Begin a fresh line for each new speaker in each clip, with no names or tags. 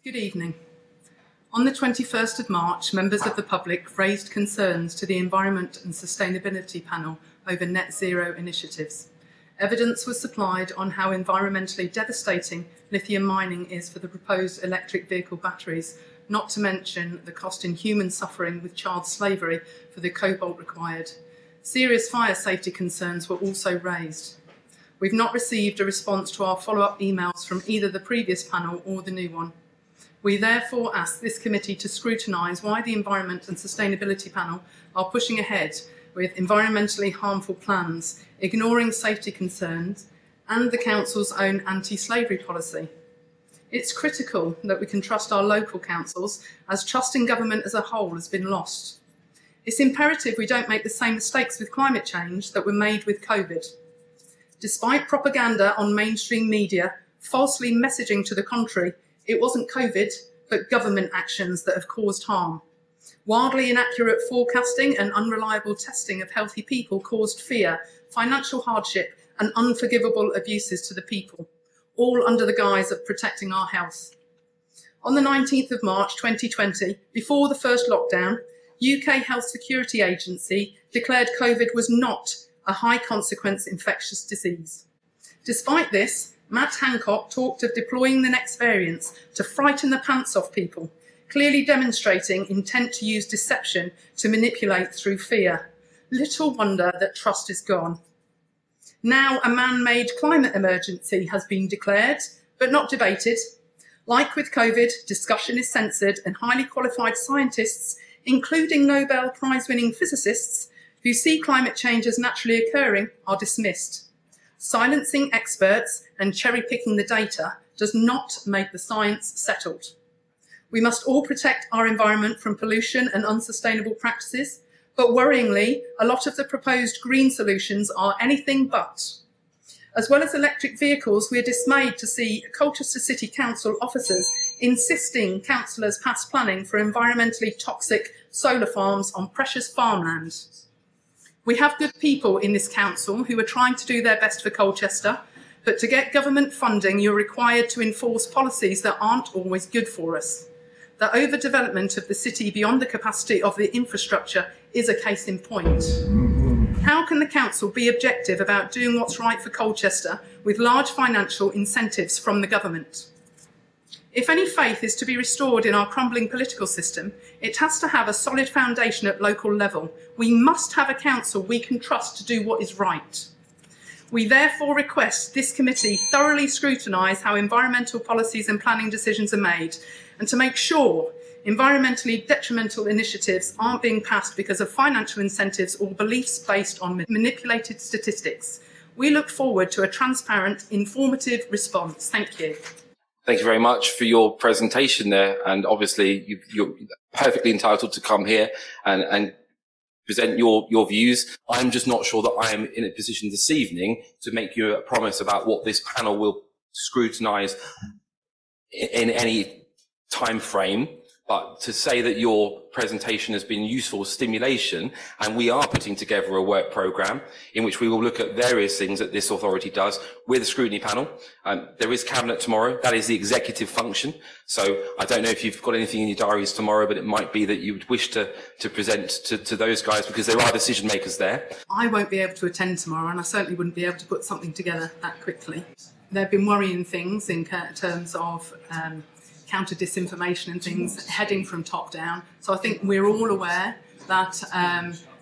Good evening. On the 21st of March, members of the public raised concerns to the Environment and Sustainability Panel over net zero initiatives. Evidence was supplied on how environmentally devastating lithium mining is for the proposed electric vehicle batteries, not to mention the cost in human suffering with child slavery for the cobalt required. Serious fire safety concerns were also raised. We've not received a response to our follow-up emails from either the previous panel or the new one. We therefore ask this committee to scrutinise why the Environment and Sustainability Panel are pushing ahead with environmentally harmful plans, ignoring safety concerns and the Council's own anti-slavery policy. It's critical that we can trust our local councils, as trust in government as a whole has been lost. It's imperative we don't make the same mistakes with climate change that were made with COVID. Despite propaganda on mainstream media falsely messaging to the contrary, it wasn't COVID, but government actions that have caused harm. Wildly inaccurate forecasting and unreliable testing of healthy people caused fear, financial hardship, and unforgivable abuses to the people, all under the guise of protecting our health. On the 19th of March 2020, before the first lockdown, UK Health Security Agency declared COVID was not a high-consequence infectious disease. Despite this, Matt Hancock talked of deploying the next variants to frighten the pants off people, clearly demonstrating intent to use deception to manipulate through fear. Little wonder that trust is gone. Now a man-made climate emergency has been declared, but not debated. Like with COVID, discussion is censored and highly qualified scientists, including Nobel Prize-winning physicists, who see climate change as naturally occurring, are dismissed. Silencing experts and cherry-picking the data does not make the science settled. We must all protect our environment from pollution and unsustainable practices, but worryingly, a lot of the proposed green solutions are anything but. As well as electric vehicles, we are dismayed to see Colchester City Council officers insisting councillors pass planning for environmentally toxic solar farms on precious farmland. We have good people in this council who are trying to do their best for Colchester, but to get government funding, you're required to enforce policies that aren't always good for us. The overdevelopment of the city beyond the capacity of the infrastructure is a case in point. How can the council be objective about doing what's right for Colchester with large financial incentives from the government? If any faith is to be restored in our crumbling political system, it has to have a solid foundation at local level. We must have a council we can trust to do what is right. We therefore request this committee thoroughly scrutinise how environmental policies and planning decisions are made, and to make sure environmentally detrimental initiatives aren't being passed because of financial incentives or beliefs based on manipulated statistics. We look forward to a transparent, informative response. Thank you.
Thank you very much for your presentation there. And obviously, you're perfectly entitled to come here and present your views. I'm just not sure that I am in a position this evening to make you a promise about what this panel will scrutinise in any time frame. But to say that your presentation has been useful stimulation, and we are putting together a work programme in which we will look at various things that this authority does with a scrutiny panel. There is cabinet tomorrow. That is the executive function. So I don't know if you've got anything in your diaries tomorrow, but it might be that you would wish to present to those guys, because there are decision makers there.
I won't be able to attend tomorrow, and I certainly wouldn't be able to put something together that quickly. There have been worrying things in terms of counter disinformation and things heading from top down. So I think we're all aware that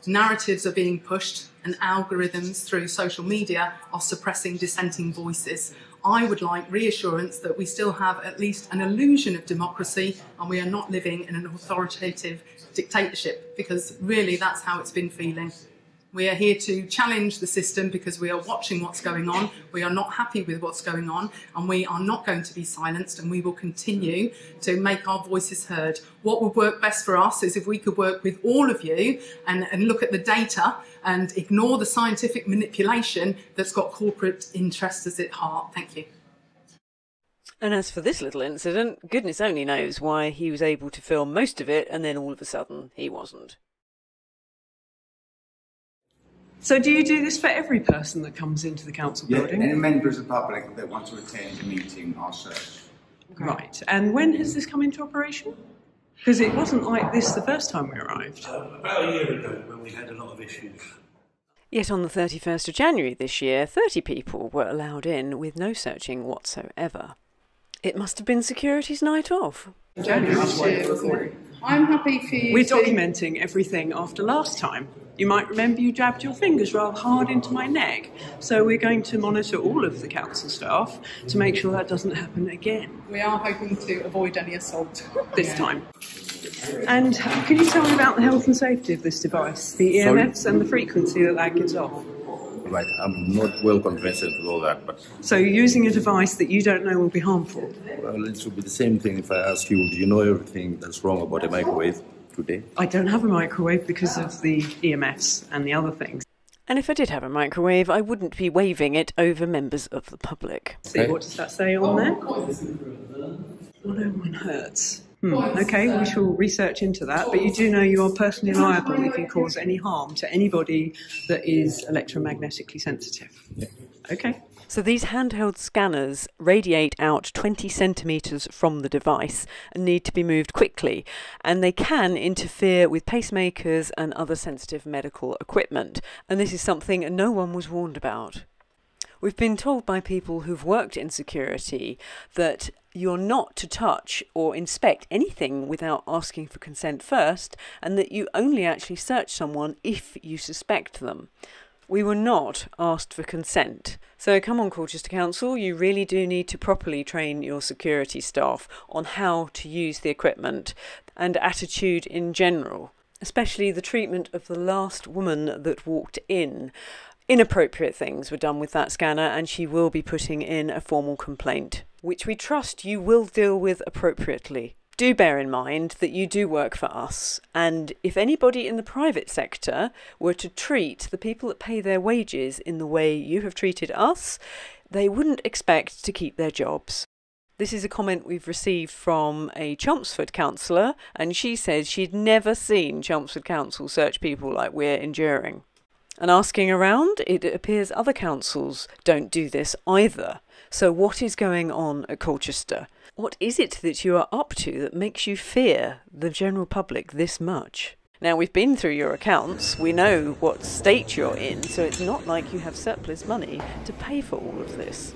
narratives are being pushed and algorithms through social media are suppressing dissenting voices. I would like reassurance that we still have at least an illusion of democracy and we are not living in an authoritative dictatorship, because really that's how it's been feeling. We are here to challenge the system because we are watching what's going on, we are not happy with what's going on, and we are not going to be silenced, and we will continue to make our voices heard. What would work best for us is if we could work with all of you and look at the data and ignore the scientific manipulation that's got corporate interests at its heart. Thank you.
And as for this little incident, goodness only knows why he was able to film most of it and then all of a sudden he wasn't.
So do you do this for every person that comes into the council building?
Any members of the public that want to attend a meeting are searched.
Right. And when has this come into operation? Because it wasn't like this the first time we arrived.
About a year ago, when we had a lot of issues.
Yet on the 31st of January this year, 30 people were allowed in with no searching whatsoever. It must have been security's night off.
January this year, wasn't it? I'm happy for you
We're documenting everything after last time. You might remember you jabbed your fingers rather hard into my neck. So we're going to monitor all of the council staff to make sure that doesn't happen again.
We are hoping to avoid any assault
this time. And can you tell me about the health and safety of this device, the EMFs and the frequency that gives off?
Right, I'm not well conversant with all that, but...
So you're using a device that you don't know will be harmful?
Well, it should be the same thing if I ask you, do you know everything that's wrong about a microwave today?
I don't have a microwave because of the EMFs and the other things.
And if I did have a microwave, I wouldn't be waving it over members of the public.
See, what does that say on there? 101 hertz. Okay, we shall research into that, but you do know you are personally liable if you cause any harm to anybody that is electromagnetically sensitive.
Yeah.
Okay.
So these handheld scanners radiate out 20 centimetres from the device and need to be moved quickly, and they can interfere with pacemakers and other sensitive medical equipment, and this is something no one was warned about. We've been told by people who've worked in security that you're not to touch or inspect anything without asking for consent first, and that you only actually search someone if you suspect them. We were not asked for consent. So come on, Colchester Council, you really do need to properly train your security staff on how to use the equipment and attitude in general, especially the treatment of the last woman that walked in. Inappropriate things were done with that scanner, and she will be putting in a formal complaint, which we trust you will deal with appropriately. Do bear in mind that you do work for us, and if anybody in the private sector were to treat the people that pay their wages in the way you have treated us, they wouldn't expect to keep their jobs. This is a comment we've received from a Chelmsford councillor, and she says she'd never seen Chelmsford Council search people like we're enduring. And asking around, it appears other councils don't do this either. So what is going on at Colchester? What is it that you are up to that makes you fear the general public this much? Now, we've been through your accounts, we know what state you're in, so it's not like you have surplus money to pay for all of this.